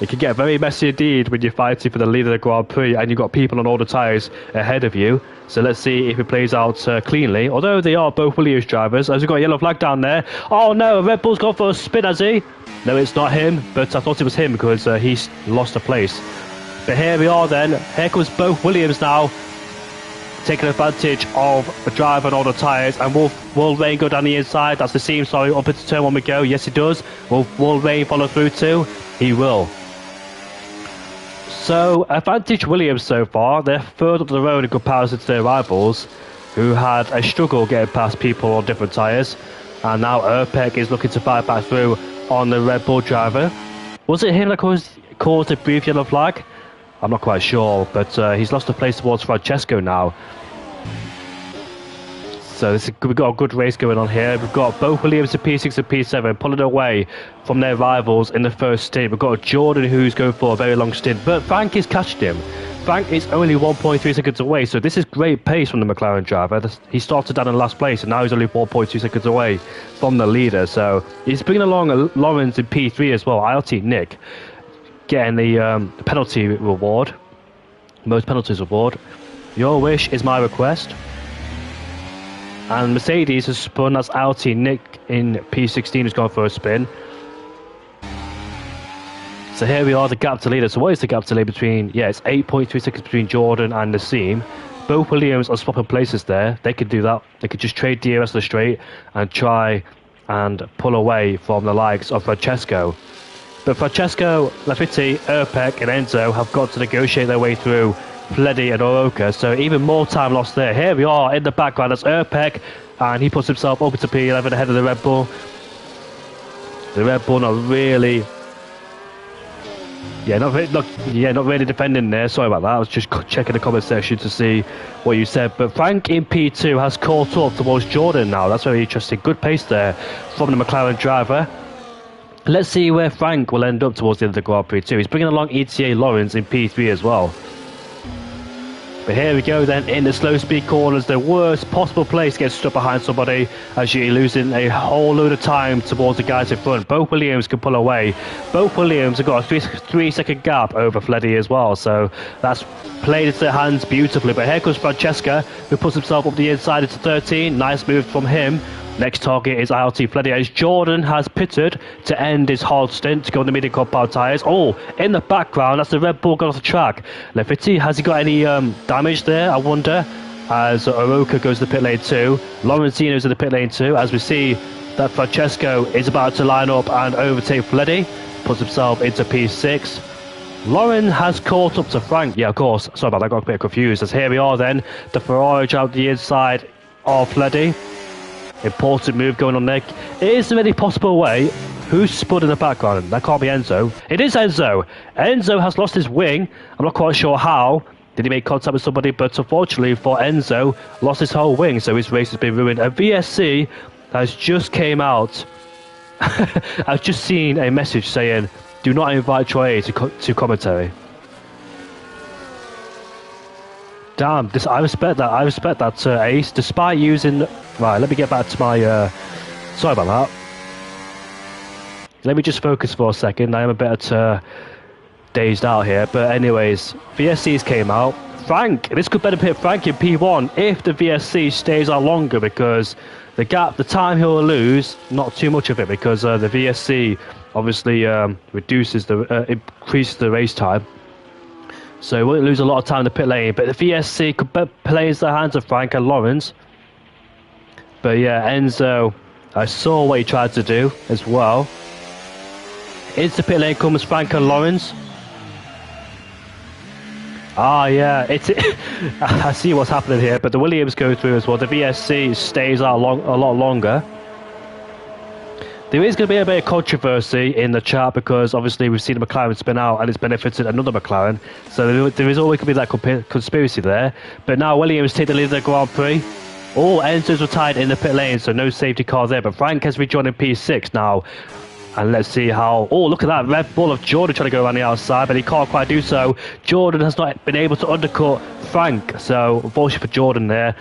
It can get very messy indeed when you're fighting for the lead of the Grand Prix and you've got people on all the tyres ahead of you. So let's see if it plays out cleanly. Although they are both Williams drivers, as we've got a yellow flag down there. Oh no, Red Bull's gone for a spin, has he? No, it's not him, but I thought it was him because he's lost a place. But here we are then. Here comes both Williams now, taking advantage of the driver and all the tyres, and will Rain go down the inside? That's the seam, sorry, up into turn 1 we go. Yes, he does. Will Rain follow through too? He will. So, advantage Williams so far. They're third up the road in comparison to their rivals, who had a struggle getting past people on different tyres. And now Erpek is looking to fight back through on the Red Bull driver. Was it him that caused a brief yellow flag? I'm not quite sure, but he's lost a place towards Francesco now. So we've got a good race going on here. We've got both Williams in P6 and P7 pulling away from their rivals in the first stint. We've got Jordan who's going for a very long stint, but Frank is catching him. Frank is only 1.3 seconds away, so this is great pace from the McLaren driver. He started down in last place, and now he's only 4.2 seconds away from the leader. So he's bringing along Lawrence in P3 as well, ILT Nick, getting the penalty reward, most penalties reward. Your wish is my request. And Mercedes has spun, that's ILT Nick in P16 who's gone for a spin. So here we are, the gap to leader. So what is the gap to lead between, yeah, it's 8.3 seconds between Jordan and Nassim. Both Williams are swapping places there. They could do that. They could just trade DRS the straight and try and pull away from the likes of Francesco. But Francesco, Lafitte, Erpek and Enzo have got to negotiate their way through Fleddy and Oroka, so even more time lost there. Here we are in the background, that's Erpek, and he puts himself up into P11 ahead of the Red Bull. The Red Bull not really... not really defending there. Sorry about that. I was just checking the comment section to see what you said. But Frank in P2 has caught up towards Jordan now. That's very interesting. Good pace there from the McLaren driver. Let's see where Frank will end up towards the end of the Grand Prix too. He's bringing along ETA Lawrence in P3 as well. But here we go then in the slow speed corners, the worst possible place to get stuck behind somebody as you're losing a whole load of time towards the guys in front. Both Williams can pull away. Both Williams have got a 3 second gap over Fleddy as well, so that's played into their hands beautifully. But here comes Francesca, who puts himself up the inside into 13. Nice move from him. Next target is ILT Fleddy as Jordan has pitted to end his hard stint to go on the medium compound tyres. Oh, in the background, that's the Red Bull going off the track. Lafitte, has he got any damage there, I wonder? As Oroka goes to the pit lane too. Lorenzino's in the pit lane too, as we see that Francesco is about to line up and overtake Fleddy. Puts himself into P6. Lauren has caught up to Frank. Yeah, of course. Sorry about that, I got a bit confused. As here we are then, the Ferrari out the inside of Fleddy. Important move going on there. Is there any possible way? Who's spun in the background? That can't be Enzo. It is Enzo. Enzo has lost his wing. I'm not quite sure how. Did he make contact with somebody? But unfortunately for Enzo, lost his whole wing, so his race has been ruined. A VSC has just came out. I've just seen a message saying, do not invite Troy to commentary. Damn, I respect that. I respect that, Ace. Despite using... Right, let me get back to my... Sorry about that. Let me just focus for a second. I am a bit dazed out here. But anyways, VSCs came out. Frank, this could benefit Frank in P1 if the VSC stays out longer, because the time he'll lose, not too much of it, because the VSC obviously increases the race time. So he won't lose a lot of time in the pit lane, but the VSC could play into the hands of Frank and Lawrence. But yeah, Enzo, I saw what he tried to do as well. Into the pit lane comes Frank and Lawrence. Ah, yeah, I see what's happening here, but the Williams go through as well. The VSC stays out a lot longer. There is going to be a bit of controversy in the chat, because obviously we've seen the McLaren spin out and it's benefited another McLaren. So there is always going to be that conspiracy there. But now Williams take the lead of the Grand Prix. All Enzo's retired in the pit lane, so no safety car there. But Frank has rejoined in P6 now. And let's see how... Oh, look at that Red Bull of Jordan trying to go around the outside, but he can't quite do so. Jordan has not been able to undercut Frank. So, unfortunately for Jordan there,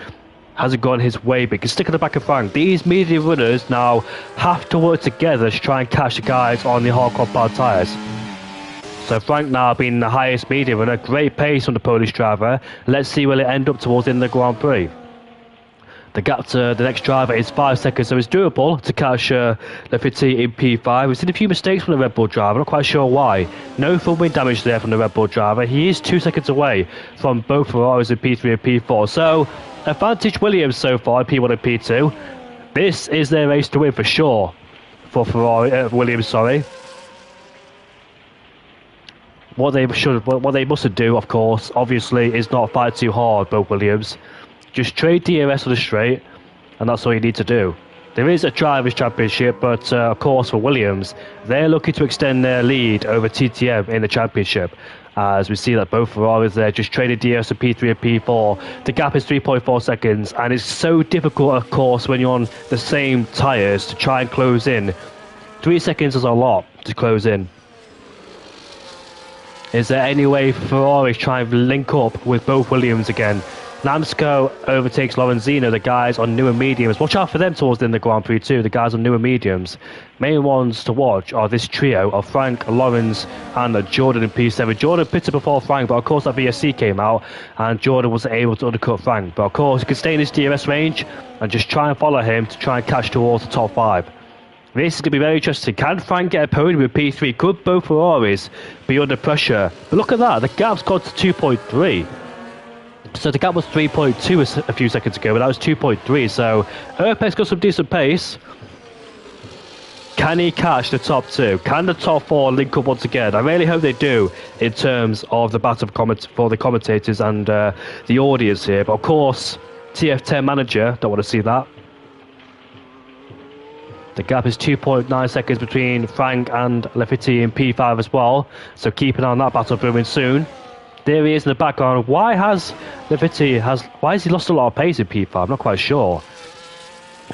hasn't gone his way, but he can stick at the back of Frank. These medium runners now have to work together to try and catch the guys on the hardcore powered tyres. So Frank now being the highest medium runner, great pace from the Polish driver. Let's see where it end up towards the end of the Grand Prix. The gap to the next driver is 5 seconds, so it's doable to catch Laffiti in P5. We've seen a few mistakes from the Red Bull driver, not quite sure why. No full wing damage there from the Red Bull driver. He is 2 seconds away from both Ferraris in P3 and P4. So, advantage Williams so far in P1 and P2. This is their race to win for sure. For Williams, sorry. What they mustn't do, of course, obviously, is not fight too hard, both Williams. Just trade DRS on the straight, and that's all you need to do. There is a Drivers' Championship, but of course for Williams, they're looking to extend their lead over TTM in the Championship. As we see that both Ferraris there just traded DRS to P3 and P4. The gap is 3.4 seconds, and it's so difficult, of course, when you're on the same tyres to try and close in. 3 seconds is a lot to close in. Is there any way Ferrari try and link up with both Williams again? Lamsco overtakes Lorenzino, the guys on newer mediums. Watch out for them towards the end of the Grand Prix too, the guys on newer mediums. Main ones to watch are this trio of Frank, Lawrence and Jordan in P7. Jordan pitted before Frank, but of course that VSC came out and Jordan wasn't able to undercut Frank. But of course he could stay in his DRS range and just try and follow him to try and catch towards the top 5. This is going to be very interesting. Can Frank get a podium with P3? Could both Ferraris be under pressure? But look at that, the gap's gone to 2.3. So the gap was 3.2 a few seconds ago, but that was 2.3. So Erpek's got some decent pace. Can he catch the top 2? Can the top 4 link up once again? I really hope they do in terms of the battle for the commentators and the audience here. But of course, TF10 manager, don't want to see that. The gap is 2.9 seconds between Frank and Laffiti in P5 as well. So keep an eye on that battle brewing soon. There he is in the background. Why has he lost a lot of pace in P5? I'm not quite sure.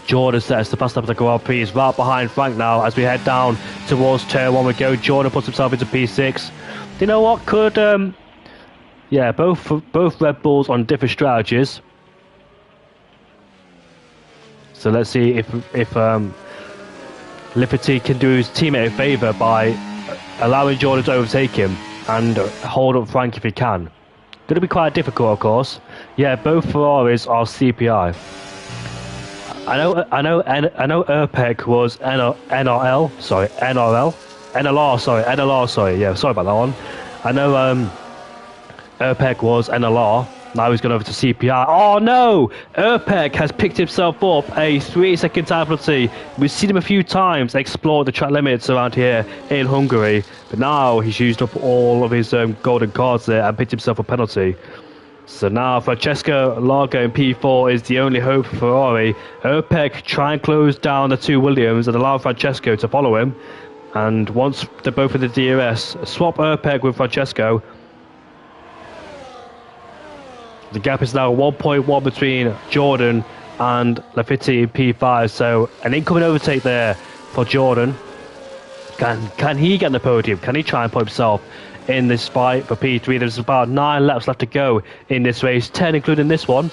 Jordan sets the fast lap of the Grand Prix. He's right behind Frank now as we head down towards turn 1. We go. Jordan puts himself into P6. You know what? Could yeah, both Red Bulls on different strategies. So let's see if Laffiti can do his teammate a favour by allowing Jordan to overtake him and hold up Frank if he can. Going to be quite difficult, of course. Yeah, both Ferraris are CPI. I know Erpek was NRL, sorry. Yeah, sorry about that one. I know Erpek was NLR. Now he's gone over to CPI. Oh no! Erpek has picked himself up a 3-second time penalty. We've seen him a few times explore the track limits around here in Hungary, but now he's used up all of his golden cards there and picked himself a penalty. So now Francesco Largo in P4 is the only hope for Ferrari. Erpek try and close down the 2 Williams and allow Francesco to follow him. And once they're both in the DRS, swap Erpek with Francesco. The gap is now 1.1 between Jordan and Laffiti in P5. So an incoming overtake there for Jordan. Can he get on the podium? Can he try and put himself in this fight for P3? There's about 9 laps left to go in this race, 10 including this one.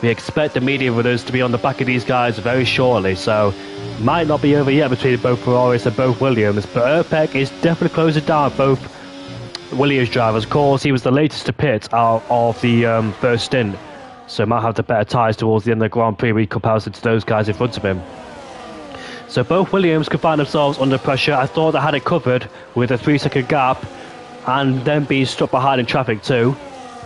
We expect the media runners to be on the back of these guys very shortly, so might not be over yet between both Ferraris and both Williams, but Erpek is definitely closing down both Williams drivers. Of course, he was the latest to pit out of the first stint, so might have the better tyres towards the end of the Grand Prix in comparison to those guys in front of him. So both Williams could find themselves under pressure. I thought they had it covered with a 3-second gap and then being stuck behind in traffic too.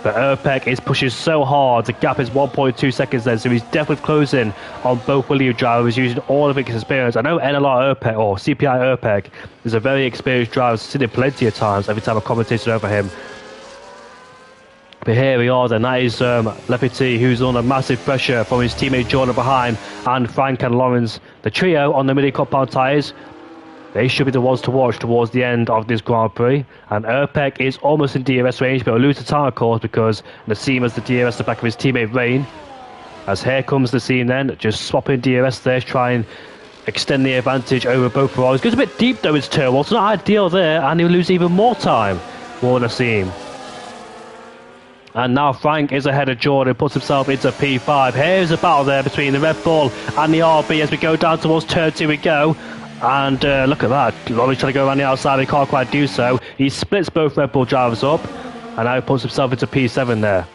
But Erpek is pushing so hard, the gap is 1.2 seconds then, so he's definitely closing on both Williams drivers using all of his experience. I know NLR Erpek, or CPI Erpek, is a very experienced driver, seen it plenty of times every time I commentated over him. But here we are then, that is Lefety, who's under massive pressure from his teammate Jordan behind, and Frank and Lawrence, the trio on the mini compound tyres. They should be the ones to watch towards the end of this Grand Prix. And Erpek is almost in DRS range, but will lose the time, of course, because Nassim has the DRS at the back of his teammate Rain. As here comes Nassim then, just swapping DRS there to try and extend the advantage over both Ferraris. Goes a bit deep though, it's turn one, it's not ideal there, and he'll lose even more time for Nassim. And now Frank is ahead of Jordan, puts himself into P5. Here's a battle there between the Red Bull and the RB as we go down towards turn 2 we go. And look at that, Lolly's trying to go around the outside, he can't quite do so. He splits both Red Bull drivers up, and now he puts himself into P7 there.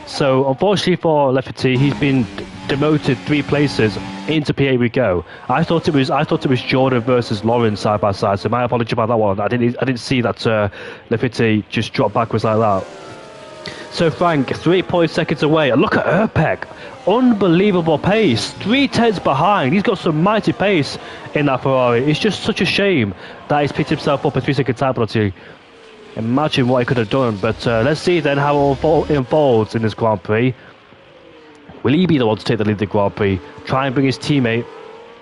So unfortunately for Lefety, he's been demoted 3 places into P8 we go. I thought it was Jordan versus Lawrence side by side, so my apology about that one. I didn't see that Lefety just dropped backwards like that. So Frank, 3 seconds away. And look at Erpek. Unbelievable pace. 3/10 behind. He's got some mighty pace in that Ferrari. It's just such a shame that he's picked himself up a 3-second time penalty. Imagine what he could have done. But let's see then how it unfolds in this Grand Prix. Will he be the one to take the lead of the Grand Prix? Try and bring his teammate.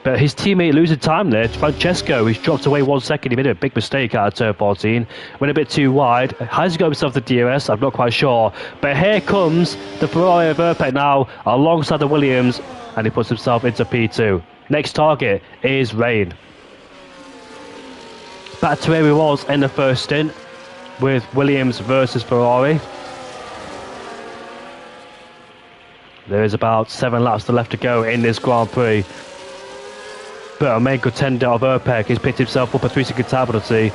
But his teammate losing time there. Francesco, he's dropped away 1 second. He made a big mistake out of turn 14. Went a bit too wide. Has he got himself the DRS? I'm not quite sure. But here comes the Ferrari of Erpek now alongside the Williams. And he puts himself into P2. Next target is Rain. Back to where he was in the first stint with Williams versus Ferrari. There is about 7 laps left to go in this Grand Prix. But a main contender of Erpek has picked himself up a 3-second time penalty.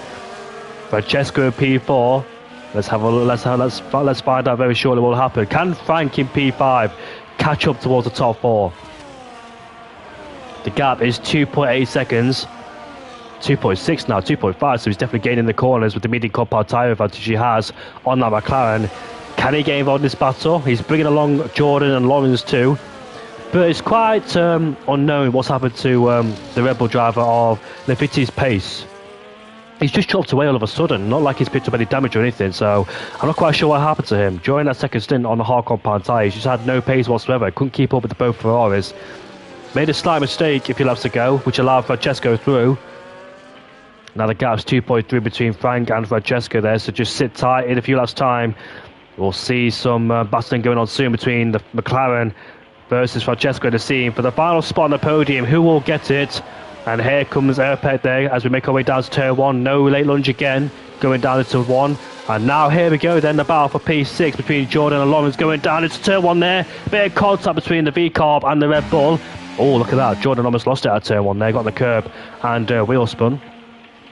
Francesco in P4. Let's find out very shortly what will happen. Can Frank in P5 catch up towards the top 4? The gap is 2.8 seconds. 2.6 now, 2.5. So he's definitely gaining the corners with the medium compound tyre advantage he has on that McLaren. Can he get involved in this battle? He's bringing along Jordan and Lawrence too. But it's quite unknown what's happened to the Red Bull driver of Lefity's pace. He's just chopped away all of a sudden, not like he's picked up any damage or anything, so I'm not quite sure what happened to him. During that second stint on the hard compound tyres, he just had no pace whatsoever, couldn't keep up with the both Ferraris. Made a slight mistake a few laps ago, which allowed Francesco through. Now the gap's 2.3 between Frank and Francesco there, so just sit tight. In a few laps' time, we'll see some battling going on soon between the McLaren versus Francesco the scene for the final spot on the podium. Who will get it? And here comes Erpek there as we make our way down to turn 1. No late lunge again, going down into 1. And now here we go then, the battle for P6 between Jordan and Lawrence going down into turn 1 there. Bit of contact between the V-Carb and the Red Bull. Oh, look at that. Jordan almost lost it at turn 1 there, got the curb and wheel spun.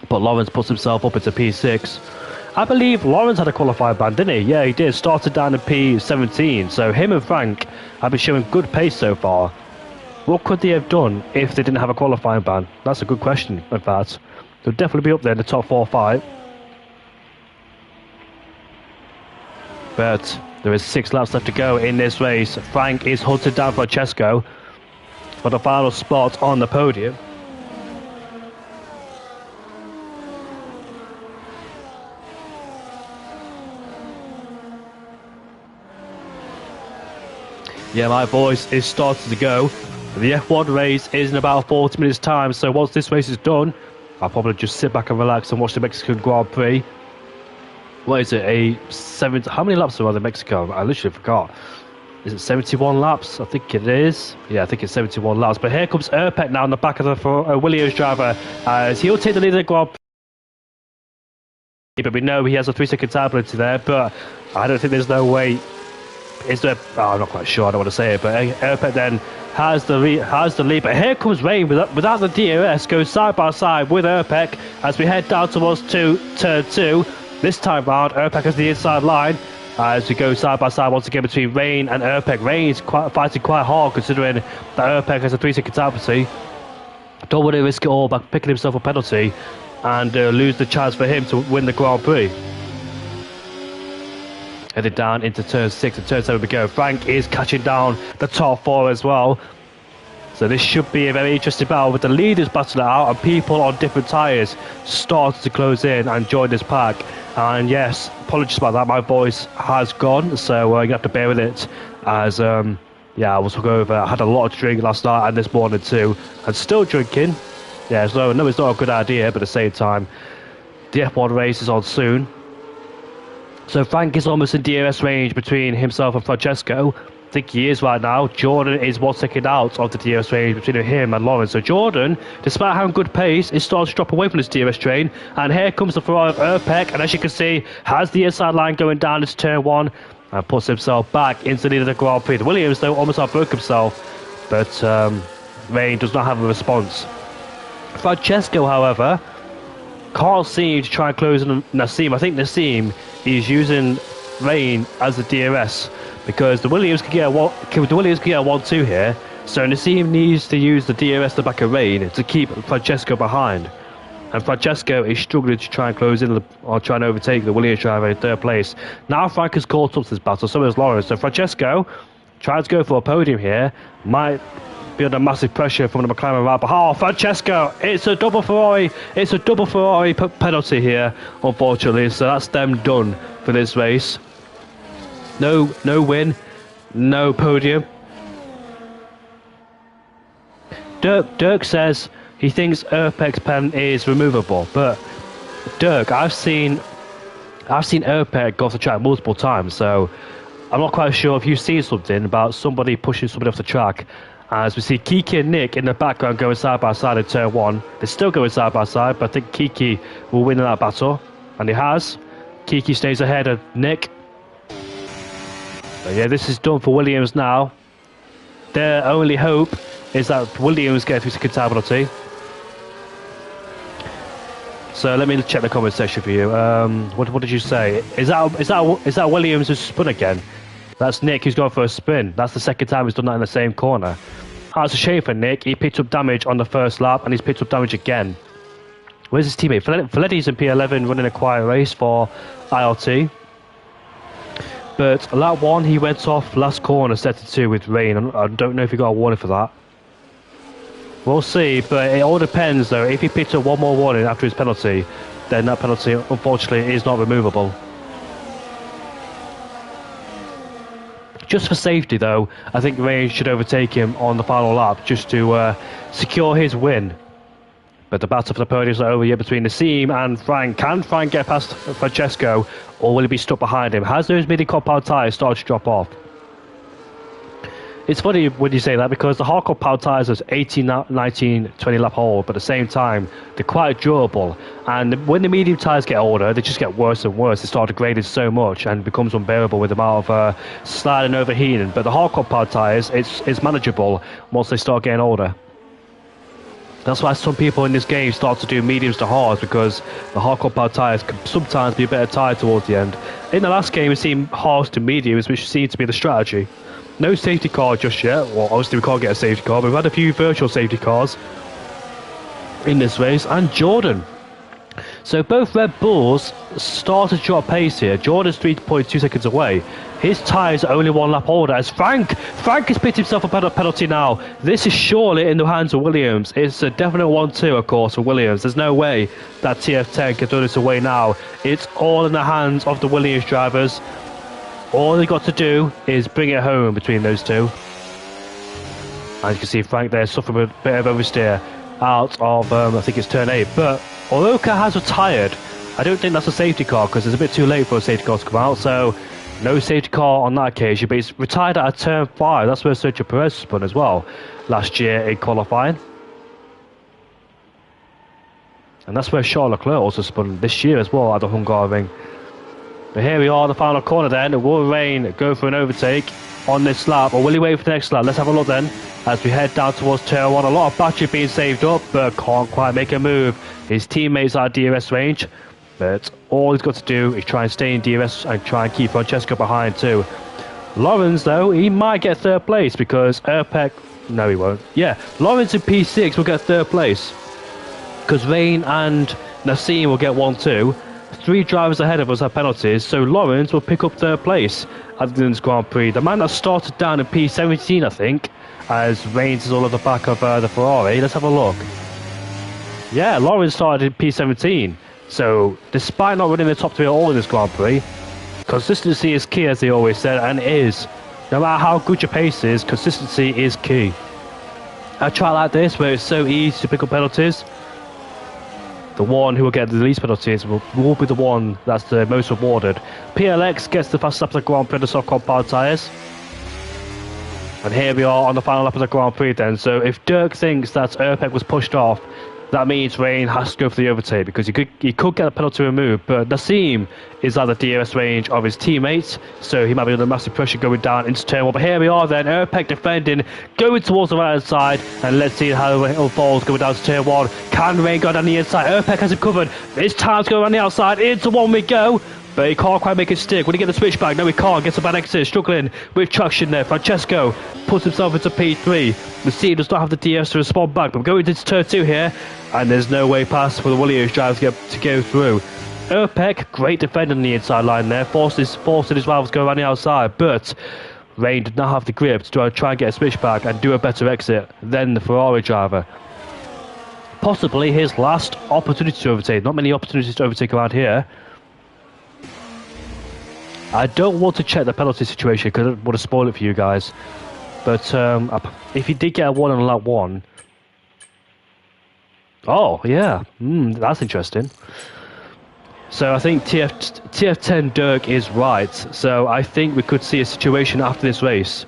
But Lawrence puts himself up into P6. I believe Lawrence had a qualifying ban, didn't he? Yeah, he did. Started down in P17. So him and Frank have been showing good pace so far. What could they have done if they didn't have a qualifying ban? That's a good question, in fact. They'll definitely be up there in the top 4 or 5. But there is 6 laps left to go in this race. Frank is hunted down Francesco for the final spot on the podium. Yeah, my voice is starting to go. The F1 race is in about 40 minutes time, so once this race is done, I'll probably just sit back and relax and watch the Mexican Grand Prix. What is it, how many laps are there in Mexico? I literally forgot. Is it 71 laps? I think it is. Yeah, I think it's 71 laps. But here comes Erpek now on the back of the Williams driver, as he'll take the lead of the Grand Prix. But we know he has a 3-second time penalty there, but I don't think there's no way I'm not quite sure, I don't want to say it, but Erpek then has the lead. But here comes Rain without the DRS, goes side by side with Erpek as we head down towards turn 2. This time round, Erpek has the inside line as we go side by side once again between Rain and Erpek. Rain is fighting quite hard considering that Erpek has a 3-second penalty. Don't want to risk it all by picking himself a penalty and lose the chance for him to win the Grand Prix. Headed down into turn 6 and turn 7 we go. Frank is catching down the top 4 as well. So this should be a very interesting battle with the leaders battling it out and people on different tyres starting to close in and join this pack. And yes, apologies about that, my voice has gone, so you have to bear with it as yeah, I was hungover. I had a lot of drink last night and this morning too, and still drinking. Yeah, so I know it's not a good idea, but at the same time, the F1 race is on soon. So Frank is almost in DRS range between himself and Francesco. I think he is right now. Jordan is 1 second out of the DRS range between him and Lawrence. So Jordan, despite having good pace, is starting to drop away from his DRS train. And here comes the Ferrari of Erpek, and as you can see, has the inside line going down into turn 1 and puts himself back into the lead of the Grand Prix. Williams, though, almost outbroke himself, but Rain does not have a response. Francesco, however, can't seem to try and close on Nassim. I think Nassim is using Rain as the DRS because the Williams could get a 1-2 here. So Nassim needs to use the DRS the back of Rain to keep Francesco behind. And Francesco is struggling to try and close in or try and overtake the Williams driver in 3rd place. Now Frank has caught up to this battle, so is Lawrence. So Francesco tries to go for a podium here. Might be under massive pressure from the McLaren right behind. Oh, Francesco! It's a double Ferrari. It's a double Ferrari penalty here, unfortunately. So that's them done for this race. No win, no podium. Dirk says he thinks Erpek's pen is removable, but Dirk, I've seen Erpek go off the track multiple times, so I'm not quite sure if you've seen something about somebody pushing somebody off the track. As we see Kiki and Nick in the background going side by side in turn 1. They're still going side by side, but I think Kiki will win in that battle, and he has. Kiki stays ahead of Nick. But yeah, this is done for Williams now. Their only hope is that Williams gets 3-second penalty. So let me check the comment section for you. What did you say? Is that Williams who's spun again? That's Nick who's gone for a spin. That's the second time he's done that in the same corner. Oh, it's a shame for Nick. He picked up damage on the first lap and he's picked up damage again. Where's his teammate? Folletti's in P11 running a quiet race for ILT. But lap 1 he went off last corner, set to 2 with Rain. I don't know if he got a warning for that. We'll see, but it all depends though. If he picks up one more warning after his penalty, then that penalty unfortunately is not removable. Just for safety though, I think Rain should overtake him on the final lap just to secure his win. But the battle for the podium is not over yet between Nassim and Frank. Can Frank get past Francesco, or will he be stuck behind him? Has those midi-compound tyres started to drop off? It's funny when you say that because the hard compound tyres is 18, 19, 20 lap old, but at the same time, they're quite durable. And when the medium tyres get older, they just get worse and worse. They start degrading so much and becomes unbearable with the amount of sliding and overheating. But the hard compound tyres, it's manageable once they start getting older. That's why some people in this game start to do mediums to hards, because the hard compound tyres can sometimes be a better tyre towards the end. In the last game, we've seen hards to mediums, which seems to be the strategy. No safety car just yet. Well, obviously we can't get a safety car, but we've had a few virtual safety cars in this race. And Jordan. So both Red Bulls started to drop pace here. Jordan's 3.2 seconds away. His tyres are only 1 lap older as Frank has picked himself a penalty now. This is surely in the hands of Williams. It's a definite 1-2, of course, for Williams. There's no way that TF10 can throw this away now. It's all in the hands of the Williams drivers. All they've got to do is bring it home between those two. As you can see, Frank there suffering a bit of oversteer out of, I think it's turn 8. But Oroka has retired. I don't think that's a safety car because it's a bit too late for a safety car to come out. So no safety car on that occasion. But he's retired at turn 5. That's where Sergio Perez spun as well last year in qualifying. And that's where Charles Leclerc also spun this year as well at the Hungary ring. But here we are, the final corner then. Will Rain go for an overtake on this lap, or will he wait for the next lap? Let's have a look then, as we head down towards turn 1. A lot of battery being saved up, but can't quite make a move. His teammates are DRS range, but all he's got to do is try and stay in DRS and try and keep Francesco behind too. Lawrence, though, he might get third place because Erpek... No, he won't. Yeah, Lawrence in P6 will get third place because Rain and Nassim will get 1-2. 3 drivers ahead of us have penalties, so Lawrence will pick up third place at the Grand Prix. The man that started down in P17, I think, as Reigns is all at the back of the Ferrari. Let's have a look. Yeah, Lawrence started in P17. So, despite not running the top 3 at all in this Grand Prix, consistency is key, as they always said, and it is. No matter how good your pace is, consistency is key. A track like this, where it's so easy to pick up penalties, the one who will get the least penalties will be the one that's the most rewarded. PLX gets the fastest lap of the Grand Prix on the soft compound tyres. And here we are on the final lap of the Grand Prix then. So if Dirk thinks that Erpek was pushed off, that means Rain has to go for the overtake because he could get a penalty removed. But Nassim is at the DRS range of his teammates, so he might be under massive pressure going down into turn 1. But here we are then, Erpek defending, going towards the right hand side, and let's see how it unfolds going down to turn 1. Can Rain go down the inside? Erpek has it covered. It's time to go around the outside. Into 1 we go. But he can't quite make it stick. Will he get the switchback? No, he can't. Gets a bad exit. Struggling with traction there. Francesco puts himself into P3. The team does not have the DRS to respond back. But we're going into turn 2 here. And there's no way past for the Williams driver to go through. Erpek, great defender on the inside line there. Forcing his rivals to go around the outside. But Rain did not have the grip to try and get a switchback and do a better exit than the Ferrari driver. Possibly his last opportunity to overtake. Not many opportunities to overtake around here. I don't want to check the penalty situation because I don't want to spoil it for you guys. But if he did get a 1 on lap 1... Oh, yeah. That's interesting. So I think TF10 Dirk is right. So I think we could see a situation after this race.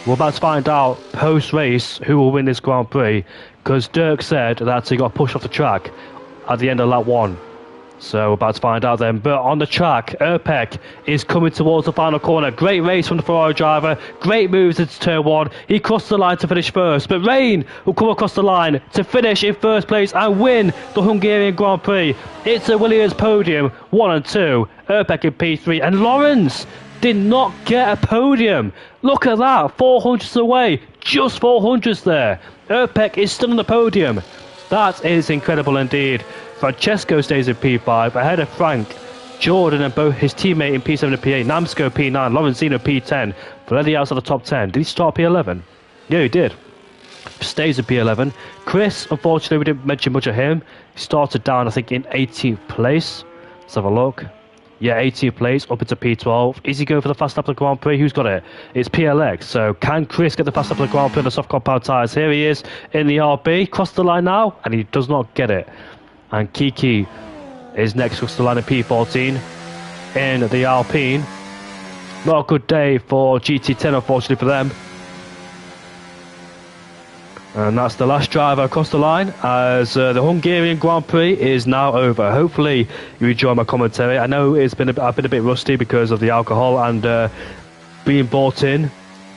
We're about to find out post-race who will win this Grand Prix. Because Dirk said that he got pushed off the track at the end of lap 1. So we're about to find out then. But on the track, Erpek is coming towards the final corner. Great race from the Ferrari driver. Great moves into turn 1. He crossed the line to finish first. But Rain will come across the line to finish in first place and win the Hungarian Grand Prix. It's a Williams podium, 1 and 2. Erpek in P3. And Lawrence did not get a podium. Look at that. 400s away. Just 400s there. Erpek is still on the podium. That is incredible indeed. Francesco stays in P5 ahead of Frank, Jordan and both his teammate in P7 and P8, Namsko P9, Lorenzino P10, Valerio outside the top 10. Did he start P11? Yeah, he did. Stays in P11. Chris, unfortunately, we didn't mention much of him. He started down, I think, in 18th place. Let's have a look. Yeah, 18th place, up into P12. Is he going for the fast lap of the Grand Prix? Who's got it? It's PLX. So can Chris get the fast lap of the Grand Prix on the soft compound tyres? Here he is in the RB. Crossed the line now, and he does not get it. And Kiki is next across the line of P14 in the Alpine. Not a good day for GT10, unfortunately for them. And that's the last driver across the line as the Hungarian Grand Prix is now over. Hopefully you enjoy my commentary. I know I've been a bit rusty because of the alcohol and being brought in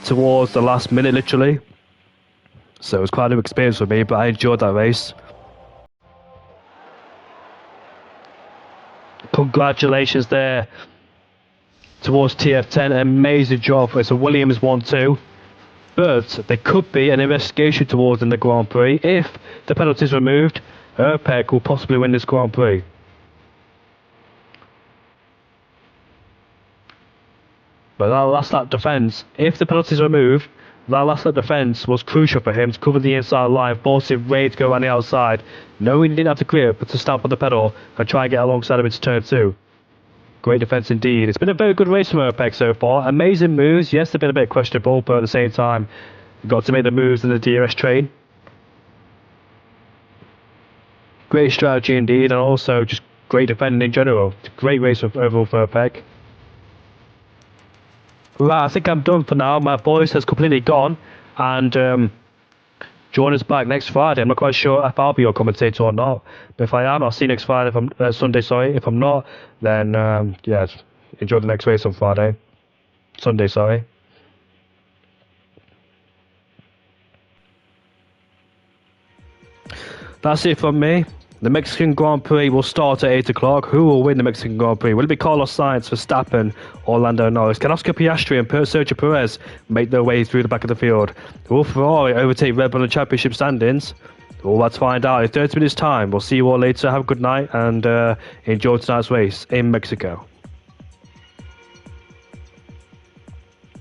towards the last minute, literally. So it was quite a new experience for me, but I enjoyed that race. Congratulations there towards TF10. Amazing job. It's a Williams 1-2. But there could be an investigation towards in the Grand Prix. If the penalty is removed, Erpek will possibly win this Grand Prix. But that last lap defence, if the penalty is removed, that last lap defence was crucial for him to cover the inside line, forcing Ray to go around the outside, knowing he didn't have the grip, but to stamp on the pedal and try and get alongside him into turn 2. Great defence indeed. It's been a very good race from Erpek so far. Amazing moves. Yes, they've been a bit questionable, but at the same time, you've got to make the moves in the DRS train. Great strategy indeed, and also just great defending in general. Great race overall for Erpek. Right, I think I'm done for now. My voice has completely gone, and trying join us back next Friday. I'm not quite sure if I'll be your commentator or not, but if I am, I'll see you next Friday. If I'm Sunday, sorry. If I'm not, then yeah, enjoy the next race on Sunday, sorry. That's it from me. The Mexican Grand Prix will start at 8 o'clock. Who will win the Mexican Grand Prix? Will it be Carlos Sainz, Verstappen, or Lando Norris? Can Oscar Piastri and Sergio Perez make their way through the back of the field? Will Ferrari overtake Red Bull in championship standings? Well, let's find out in 30 minutes' time. We'll see you all later. Have a good night and enjoy tonight's race in Mexico.